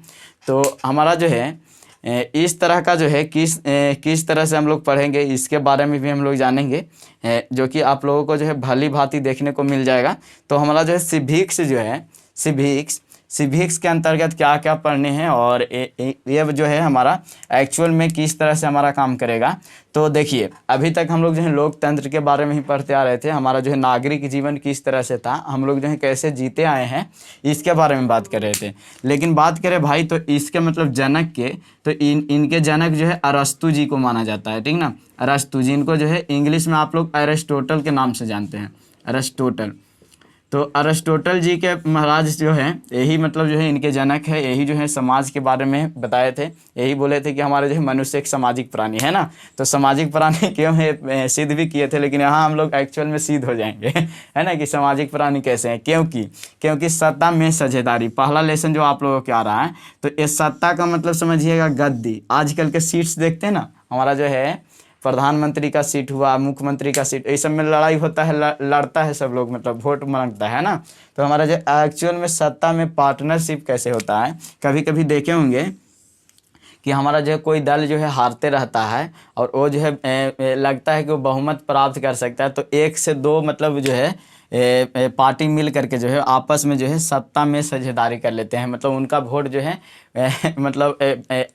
तो हमारा जो है इस तरह का जो है किस तरह से हम लोग पढ़ेंगे इसके बारे में भी हम लोग जानेंगे, जो कि आप लोगों को जो है भली भांति देखने को मिल जाएगा। तो हमारा जो है सिविक्स जो है सिविक्स के अंतर्गत क्या क्या पढ़ने हैं और ये जो है हमारा एक्चुअल में किस तरह से हमारा काम करेगा। तो देखिए, अभी तक हम लोग जो है लोकतंत्र के बारे में ही पढ़ते आ रहे थे, हमारा जो है नागरिक जीवन किस तरह से था, हम लोग जो है कैसे जीते आए हैं, इसके बारे में बात कर रहे थे। लेकिन बात करें भाई तो इसके मतलब जनक के, तो इनके जनक जो है अरस्तु जी को माना जाता है, ठीक ना। अरस्तु जी, इनको जो है इंग्लिश में आप लोग एरिस्टोटल के नाम से जानते हैं, अरिस्टोटल। तो अरिस्टोटल जी के महाराज जो है यही मतलब जो है इनके जनक है, यही जो है समाज के बारे में बताए थे, यही बोले थे कि हमारे जो है मनुष्य एक सामाजिक प्राणी है ना। तो सामाजिक प्राणी क्यों है सिद्ध भी किए थे, लेकिन यहाँ हम लोग एक्चुअल में सिद्ध हो जाएंगे है ना कि सामाजिक प्राणी कैसे हैं। क्योंकि सत्ता में साझेदारी, पहला लेसन जो आप लोगों को आ रहा है, तो इस सत्ता का मतलब समझिएगा गद्दी। आजकल के सीट्स देखते हैं ना, हमारा जो है प्रधानमंत्री का सीट हुआ, मुख्यमंत्री का सीट, इस सब में लड़ाई होता है, लड़ता है सब लोग, मतलब वोट मांगता है ना। तो हमारा जो एक्चुअल में सत्ता में पार्टनरशिप कैसे होता है, कभी कभी देखे होंगे कि हमारा जो है कोई दल जो है हारते रहता है और वो जो है लगता है कि वो बहुमत प्राप्त कर सकता है, तो एक से दो मतलब जो है पार्टी मिल करके जो है आपस में जो है सत्ता में साझेदारी कर लेते हैं, मतलब उनका वोट जो है मतलब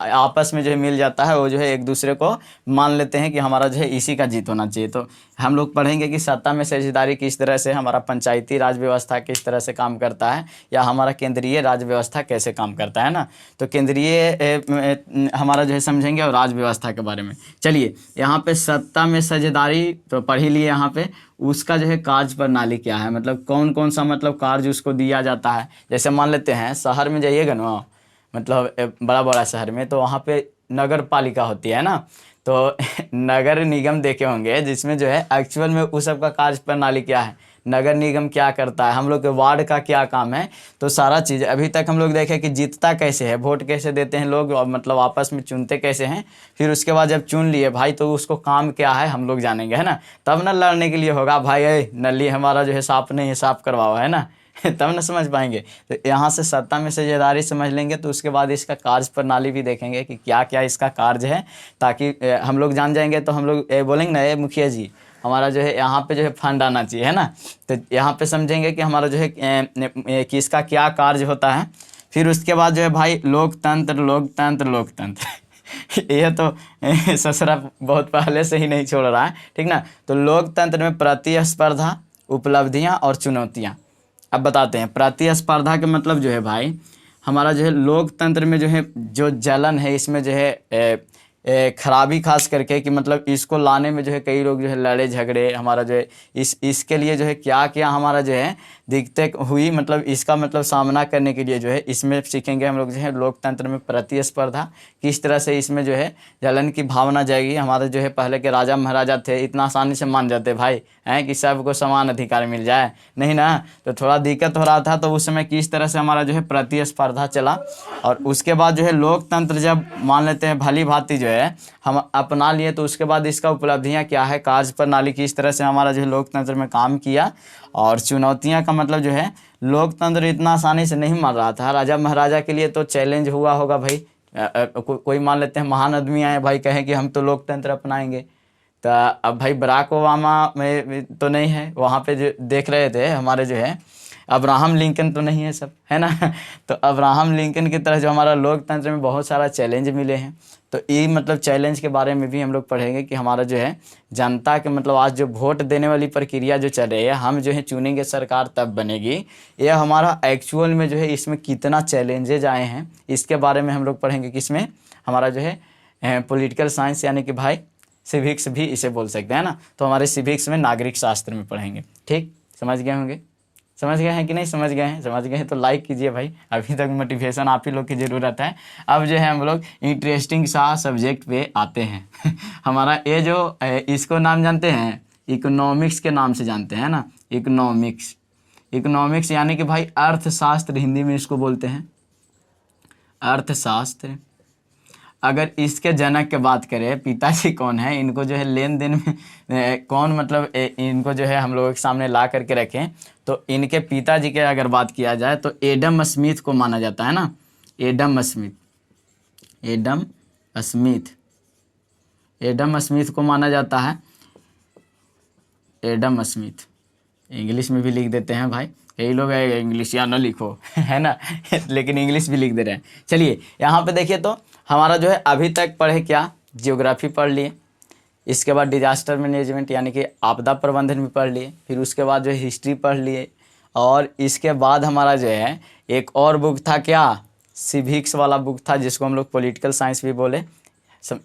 आपस में जो है मिल जाता है, वो जो है एक दूसरे को मान लेते हैं कि हमारा जो है इसी का जीत होना चाहिए। तो हम लोग पढ़ेंगे कि सत्ता में साझेदारी किस तरह से, हमारा पंचायती राज व्यवस्था किस तरह से काम करता है, या हमारा केंद्रीय राज व्यवस्था कैसे काम करता है ना। तो केंद्रीय हमारा जो है समझेंगे और राज व्यवस्था के बारे में। चलिए, यहाँ पे सत्ता में साझेदारी तो पढ़ ही लिए, यहाँ पे उसका जो है कार्य प्रणाली क्या है, मतलब कौन कौन सा मतलब कार्य उसको दिया जाता है। जैसे मान लेते हैं शहर में जाइएगा ना, मतलब बड़ा बड़ा शहर में, तो वहाँ पे नगर पालिका होती है ना, तो नगर निगम देखे होंगे, जिसमें जो है एक्चुअल में उस सब का कार्य प्रणाली क्या है, नगर निगम क्या करता है, हम लोग के वार्ड का क्या काम है। तो सारा चीज़ अभी तक हम लोग देखे कि जीतता कैसे है, वोट कैसे देते हैं लोग, और मतलब आपस में चुनते कैसे हैं। फिर उसके बाद जब चुन लिए भाई, तो उसको काम क्या है हम लोग जानेंगे, है ना। तब ना लड़ने के लिए होगा भाई, नली हमारा जो है साफ नहीं है, साफ करवाओ, है ना तब ना समझ पाएंगे। तो यहाँ से सत्ता में साझेदारी समझ लेंगे, तो उसके बाद इसका कार्य प्रणाली भी देखेंगे कि क्या क्या इसका कार्य है, ताकि हम लोग जान जाएंगे। तो हम लोग बोलेंगे ना, मुखिया जी हमारा जो है यहाँ पे जो है फंड आना चाहिए, है ना। तो यहाँ पे समझेंगे कि हमारा जो है किसका क्या कार्य होता है। फिर उसके बाद जो है भाई लोकतंत्र ये तो ससुरा बहुत पहले से ही नहीं छोड़ रहा है, ठीक ना। तो लोकतंत्र में प्रतिस्पर्धा, उपलब्धियाँ और चुनौतियाँ। अब बताते हैं, प्रतिस्पर्धा के मतलब जो है भाई, हमारा जो है लोकतंत्र में जो है जो जलन है, इसमें जो है खराबी खास करके कि मतलब इसको लाने में जो है कई लोग जो है लड़े झगड़े, हमारा जो है इसके लिए जो है क्या क्या हमारा जो है दिक्कतें हुई, मतलब इसका मतलब सामना करने के लिए जो है इसमें सीखेंगे हम लोग जो है लोकतंत्र में प्रतिस्पर्धा, किस तरह से इसमें जो है जलन की भावना जाएगी। हमारे जो है पहले के राजा महाराजा थे, इतना आसानी से मान जाते भाई हैं कि सबको समान अधिकार मिल जाए, नहीं ना। तो थोड़ा दिक्कत हो रहा था, तो उस समय किस तरह से हमारा जो है प्रतिस्पर्धा चला। और उसके बाद जो है लोकतंत्र जब मान लेते हैं भली भांति जो है हम अपना लिए, तो उसके बाद इसका उपलब्धियां क्या है, कार्य प्रणाली किस तरह से हमारा जो है लोकतंत्र में काम किया। और चुनौतियां का मतलब जो है लोकतंत्र इतना आसानी से नहीं मान रहा था, राजा महाराजा के लिए तो चैलेंज हुआ होगा भाई। कोई मान लेते हैं महान आदमी आए भाई, कहें कि हम तो लोकतंत्र अपनाएंगे, तो अब भाई बराक ओबामा में तो नहीं है, वहाँ पे जो देख रहे थे हमारे जो है अब्राहम लिंकन तो नहीं है सब, है ना तो अब्राहम लिंकन की तरह जो हमारा लोकतंत्र में बहुत सारा चैलेंज मिले हैं। तो ये मतलब चैलेंज के बारे में भी हम लोग पढ़ेंगे कि हमारा जो है जनता के मतलब आज जो वोट देने वाली प्रक्रिया जो चल रही है, हम जो है चुनेंगे सरकार तब बनेगी, ये हमारा एक्चुअल में जो है इसमें कितना चैलेंजेज आए हैं, इसके बारे में हम लोग पढ़ेंगे। किसमें, हमारा जो है पॉलिटिकल साइंस, यानी कि भाई सिविक्स भी इसे बोल सकते हैं ना। तो हमारे सिविक्स में नागरिक शास्त्र में पढ़ेंगे, ठीक, समझ गए होंगे, समझ गए हैं कि नहीं समझ गए हैं, समझ गए हैं तो लाइक कीजिए भाई, अभी तक मोटिवेशन आप ही लोग की ज़रूरत है। अब जो है हम लोग इंटरेस्टिंग सा सब्जेक्ट पे आते हैं हमारा ये जो इसको नाम जानते हैं, इकोनॉमिक्स के नाम से जानते हैं ना, इकोनॉमिक्स यानी कि भाई अर्थशास्त्र, हिंदी में इसको बोलते हैं अर्थशास्त्र। अगर इसके जनक के बात करें, पिताजी कौन है, इनको जो है लेन देन में कौन मतलब इनको जो है हम लोगों के सामने ला करके रखें, तो इनके पिताजी के अगर बात किया जाए तो एडम स्मिथ को माना जाता है ना, एडम स्मिथ, एडम स्मिथ को माना जाता है, एडम स्मिथ। इंग्लिश में भी लिख देते हैं भाई, कई लोग है इंग्लिश या ना लिखो है ना लेकिन इंग्लिश भी लिख दे रहे हैं। चलिए यहाँ पे देखिए, तो हमारा जो है अभी तक पढ़े क्या, जियोग्राफी पढ़ लिए, इसके बाद डिजास्टर मैनेजमेंट यानी कि आपदा प्रबंधन भी पढ़ लिए, फिर उसके बाद जो है हिस्ट्री पढ़ लिए, और इसके बाद हमारा जो है एक और बुक था क्या, सिविक्स वाला बुक था जिसको हम लोग पॉलिटिकल साइंस भी बोले,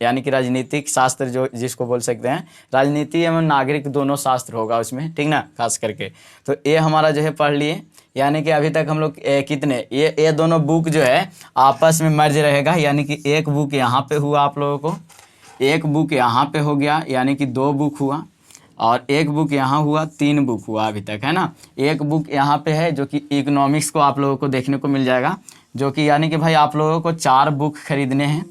यानी कि राजनीतिक शास्त्र जो जिसको बोल सकते हैं, राजनीति एवं नागरिक दोनों शास्त्र होगा उसमें, ठीक ना, खास करके। तो ये हमारा जो है पढ़ लिए, यानी कि अभी तक हम लोग कितने, ये दोनों बुक जो है आपस में मर्ज रहेगा, यानी कि एक बुक यहाँ पे हुआ आप लोगों को, एक बुक यहाँ पे हो गया, यानी कि 2 बुक हुआ, और एक बुक यहाँ हुआ, 3 बुक हुआ अभी तक, है ना। एक बुक यहाँ पे है जो कि इकोनॉमिक्स को आप लोगों को देखने को मिल जाएगा, जो कि यानी कि भाई आप लोगों को 4 बुक खरीदने हैं,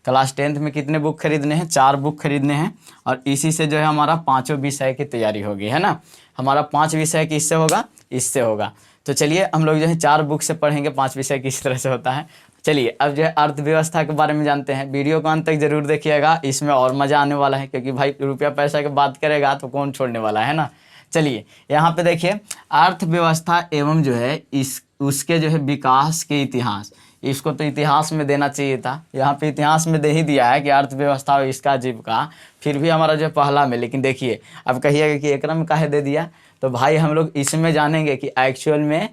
क्लास 10th में कितने बुक खरीदने हैं, 4 बुक खरीदने हैं, और इसी से जो है हमारा 5 विषय की तैयारी होगी, है ना। हमारा 5 विषय किससे होगा, इससे होगा। तो चलिए हम लोग जो है 4 बुक से पढ़ेंगे, 5 विषय किस तरह से होता है। चलिए अब जो है अर्थव्यवस्था के बारे में जानते हैं, वीडियो को अंत तक जरूर देखिएगा, इसमें और मज़ा आने वाला है, क्योंकि भाई रुपया पैसा की बात करेगा तो कौन छोड़ने वाला है ना। चलिए यहाँ पे देखिए, अर्थव्यवस्था एवं जो है इस उसके जो है विकास के इतिहास, इसको तो इतिहास में देना चाहिए था, यहाँ पे इतिहास में दे ही दिया है कि अर्थव्यवस्था और इसका जीविका, फिर भी हमारा जो पहला में, लेकिन देखिए अब कहिएगा कि एकरा में काहे दे दिया, तो भाई हम लोग इसमें जानेंगे कि एक्चुअल में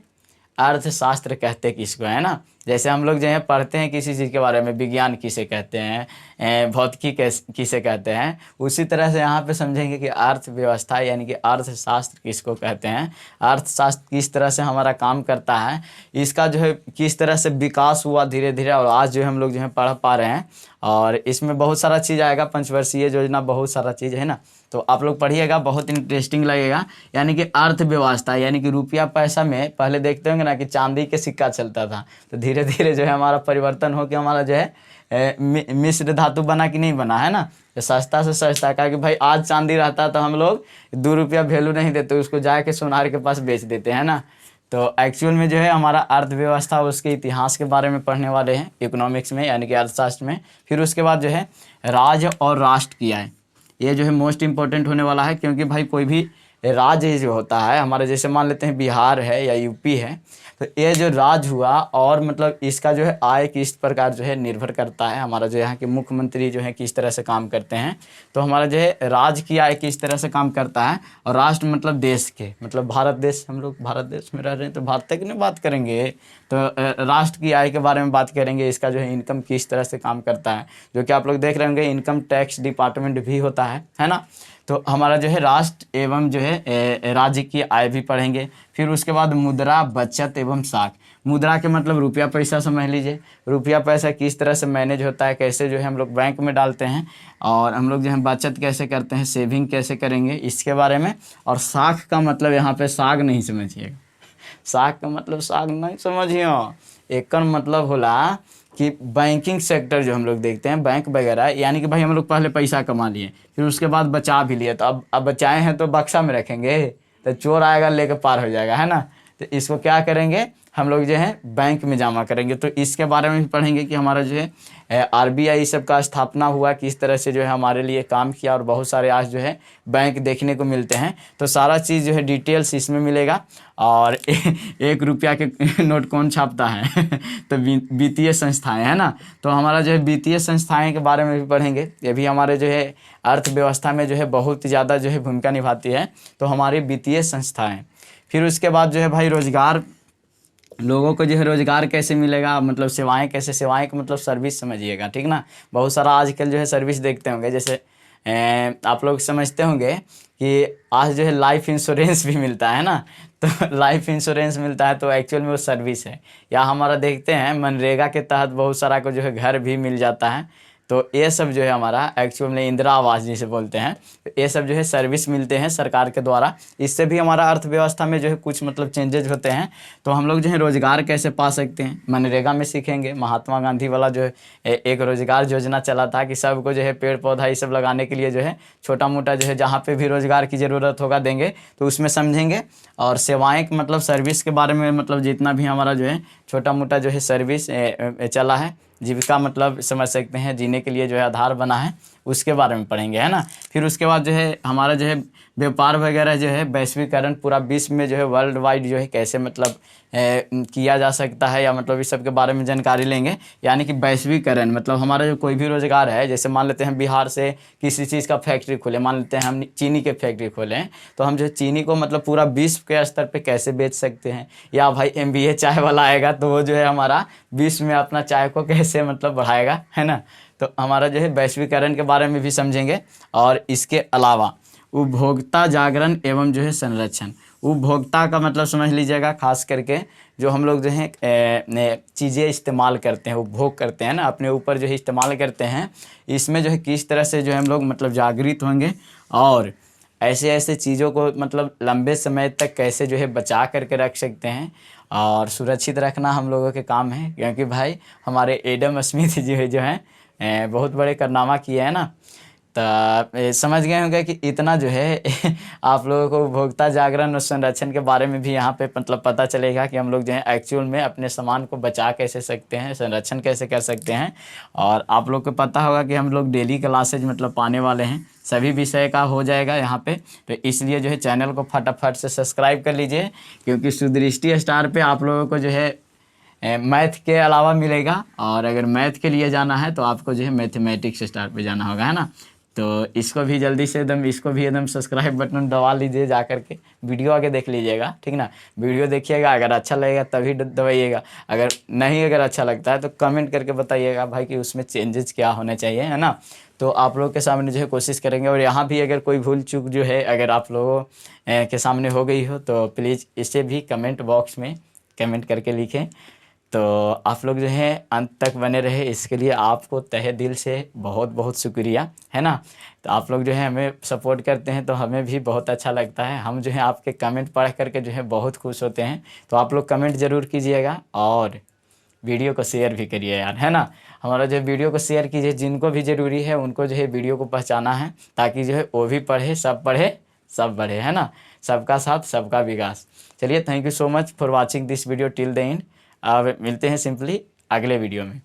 अर्थशास्त्र कहते किसको, है ना। जैसे हम लोग जो है पढ़ते हैं किसी चीज़ के बारे में, विज्ञान किसे कहते हैं, भौतिकी किसे कहते हैं, उसी तरह से यहाँ पे समझेंगे कि अर्थव्यवस्था यानी कि अर्थशास्त्र किसको कहते हैं, अर्थशास्त्र किस तरह से हमारा काम करता है, इसका जो है किस तरह से विकास हुआ धीरे धीरे, और आज जो है हम लोग जो है पढ़ पा रहे हैं, और इसमें बहुत सारा चीज़ आएगा, पंचवर्षीय योजना, बहुत सारा चीज़ है ना। तो आप लोग पढ़िएगा, बहुत इंटरेस्टिंग लगेगा। यानी कि अर्थव्यवस्था यानी कि रुपया पैसा में पहले देखते होंगे ना कि चांदी के सिक्का चलता था, तो धीरे धीरे जो है हमारा परिवर्तन हो के हमारा जो है मिश्र धातु बना कि नहीं बना, है ना। तो सस्ता से सस्ता, कहा कि भाई आज चांदी रहता तो हम लोग 2 रुपया वैल्यू नहीं देते, उसको जाके सोनार के पास बेच देते हैं ना। तो एक्चुअल में जो है हमारा अर्थव्यवस्था, उसके इतिहास के बारे में पढ़ने वाले हैं इकोनॉमिक्स में यानी कि अर्थशास्त्र में। फिर उसके बाद जो है राज्य और राष्ट्र की आय, ये जो है मोस्ट इम्पोर्टेंट होने वाला है, क्योंकि भाई कोई भी राज्य जो होता है हमारे, जैसे मान लेते हैं बिहार है या यूपी है, तो ये जो राज्य हुआ, और मतलब इसका जो है आय किस प्रकार जो है निर्भर करता है, हमारा जो यहाँ के मुख्यमंत्री जो है किस तरह से काम करते हैं, तो हमारा जो है राज्य की आय किस तरह से काम करता है, और राष्ट्र मतलब देश के, मतलब भारत देश, हम लोग भारत देश में रह रहे हैं तो भारत तक नहीं बात करेंगे, तो राष्ट्र की आय के बारे में बात करेंगे, इसका जो है इनकम किस तरह से काम करता है, जो कि आप लोग देख रहे होंगे इनकम टैक्स डिपार्टमेंट भी होता है ना। तो हमारा जो है राष्ट्र एवं जो है राज्य की आय भी पढ़ेंगे। फिर उसके बाद मुद्रा, बचत एवं साख। मुद्रा के मतलब रुपया पैसा समझ लीजिए, रुपया पैसा किस तरह से मैनेज होता है, कैसे जो है हम लोग बैंक में डालते हैं, और हम लोग जो है बचत कैसे करते हैं, सेविंग कैसे करेंगे, इसके बारे में। और साख का मतलब यहाँ पे साग नहीं समझिएगा, साग का मतलब साग नहीं समझियो, एक मतलब होला कि बैंकिंग सेक्टर जो हम लोग देखते हैं, बैंक वगैरह, यानी कि भाई हम लोग पहले पैसा कमा लिए, फिर उसके बाद बचा भी लिए, तो अब बचाए हैं तो बक्सा में रखेंगे, तो चोर आएगा लेके पार हो जाएगा, है ना। तो इसको क्या करेंगे हम लोग जो है बैंक में जमा करेंगे। तो इसके बारे में भी पढ़ेंगे कि हमारा जो है आरबीआई सब का स्थापना हुआ, किस तरह से जो है हमारे लिए काम किया, और बहुत सारे आज जो है बैंक देखने को मिलते हैं। तो सारा चीज़ जो है डिटेल्स इसमें मिलेगा। और 1 रुपया के नोट कौन छापता है तो वित्तीय संस्थाएं, है ना। तो हमारा जो है वित्तीय संस्थाएं के बारे में भी पढ़ेंगे, ये भी हमारे जो है अर्थव्यवस्था में जो है बहुत ज़्यादा जो है भूमिका निभाती है, तो हमारी वित्तीय संस्थाएँ। फिर उसके बाद जो है भाई रोजगार, लोगों को जो है रोजगार कैसे मिलेगा, मतलब सेवाएं कैसे, सेवाएं का मतलब सर्विस समझिएगा, ठीक ना। बहुत सारा आजकल जो है सर्विस देखते होंगे, जैसे आप लोग समझते होंगे कि आज जो है लाइफ इंश्योरेंस भी मिलता है ना, तो लाइफ इंश्योरेंस मिलता है तो एक्चुअल में वो सर्विस है। या हमारा देखते हैं मनरेगा के तहत बहुत सारा को जो है घर भी मिल जाता है, तो ये सब जो है हमारा एक्चुअल में इंदिरा आवास जिसे बोलते हैं, तो ये सब जो है सर्विस मिलते हैं सरकार के द्वारा। इससे भी हमारा अर्थव्यवस्था में जो है कुछ मतलब चेंजेज होते हैं। तो हम लोग जो है रोजगार कैसे पा सकते हैं मनरेगा में सीखेंगे। महात्मा गांधी वाला जो है एक रोजगार योजना चला था कि सबको जो है पेड़ पौधा ये सब लगाने के लिए जो है छोटा मोटा जो है जहाँ पे भी रोजगार की ज़रूरत होगा देंगे, तो उसमें समझेंगे। और सेवाएं मतलब सर्विस के बारे में, मतलब जितना भी हमारा जो है छोटा मोटा जो है सर्विस चला है, जीविका मतलब समझ सकते हैं, जीने के लिए जो है आधार बना है, उसके बारे में पढ़ेंगे, है ना। फिर उसके बाद जो है हमारा जो है व्यापार वगैरह जो है वैश्वीकरण पूरा विश्व में जो है वर्ल्ड वाइड जो है कैसे मतलब किया जा सकता है, या मतलब इस सब के बारे में जानकारी लेंगे। यानी कि वैश्वीकरण मतलब हमारा जो कोई भी रोजगार है, जैसे मान लेते हैं बिहार से किसी चीज़ का फैक्ट्री खोले, मान लेते हैं हम चीनी के फैक्ट्री खोलें, तो हम जो है चीनी को मतलब पूरा विश्व के स्तर पे कैसे बेच सकते हैं। या भाई MBA चाय वाला आएगा तो वो जो है हमारा विश्व में अपना चाय को कैसे मतलब बढ़ाएगा, है ना। तो हमारा जो है वैश्वीकरण के बारे में भी समझेंगे। और इसके अलावा उपभोक्ता जागरण एवं जो है संरक्षण, उपभोक्ता का मतलब समझ लीजिएगा, खास करके जो हम लोग जो है चीज़ें इस्तेमाल करते हैं, उपभोग करते हैं ना, अपने ऊपर जो है इस्तेमाल करते हैं, इसमें जो है किस तरह से जो है हम लोग मतलब जागृत होंगे, और ऐसे ऐसे चीज़ों को मतलब लंबे समय तक कैसे जो है बचा करके रख सकते हैं और सुरक्षित रखना हम लोगों के काम है। क्योंकि भाई हमारे एडम स्मिथ जो है बहुत बड़े कारनामा किए हैं ना। तो समझ गए होंगे कि इतना जो है आप लोगों को उपभोक्ता जागरण और संरक्षण के बारे में भी यहाँ पे मतलब पता चलेगा कि हम लोग जो है एक्चुअल में अपने सामान को बचा कैसे सकते हैं, संरक्षण कैसे कर सकते हैं। और आप लोग को पता होगा कि हम लोग डेली क्लासेज मतलब पाने वाले हैं, सभी विषय का हो जाएगा यहाँ पे। तो इसलिए जो है चैनल को फटाफट से सब्सक्राइब कर लीजिए, क्योंकि सुदृष्टि स्टार पे आप लोगों को जो है मैथ के अलावा मिलेगा। और अगर मैथ के लिए जाना है तो आपको जो है मैथमेटिक्स स्टार पे जाना होगा, है ना। तो इसको भी जल्दी से एकदम सब्सक्राइब बटन दबा लीजिए, जा करके वीडियो आगे देख लीजिएगा, ठीक ना। वीडियो देखिएगा, अगर अच्छा लगेगा तभी दबाइएगा, अगर अच्छा लगता है तो कमेंट करके बताइएगा भाई कि उसमें चेंजेस क्या होने चाहिए, है ना। तो आप लोग के सामने जो है कोशिश करेंगे। और यहाँ भी अगर कोई भूल चूक जो है अगर आप लोगों के सामने हो गई हो तो प्लीज़ इसे भी कमेंट बॉक्स में कमेंट करके लिखें। तो आप लोग जो है अंत तक बने रहे, इसके लिए आपको तहे दिल से बहुत बहुत शुक्रिया, है ना। तो आप लोग जो है हमें सपोर्ट करते हैं तो हमें भी बहुत अच्छा लगता है। हम जो है आपके कमेंट पढ़ करके जो है बहुत खुश होते हैं। तो आप लोग कमेंट ज़रूर कीजिएगा और वीडियो को शेयर भी करिए यार, है ना। हमारा जो वीडियो को शेयर कीजिए, जिनको भी ज़रूरी है उनको जो है वीडियो को पहचाना है, ताकि जो है वो भी पढ़े, सब बढ़े, है ना। सबका साथ सबका विकास। चलिए, thank you so much for watching this video till the end. अब मिलते हैं सिंपली अगले वीडियो में।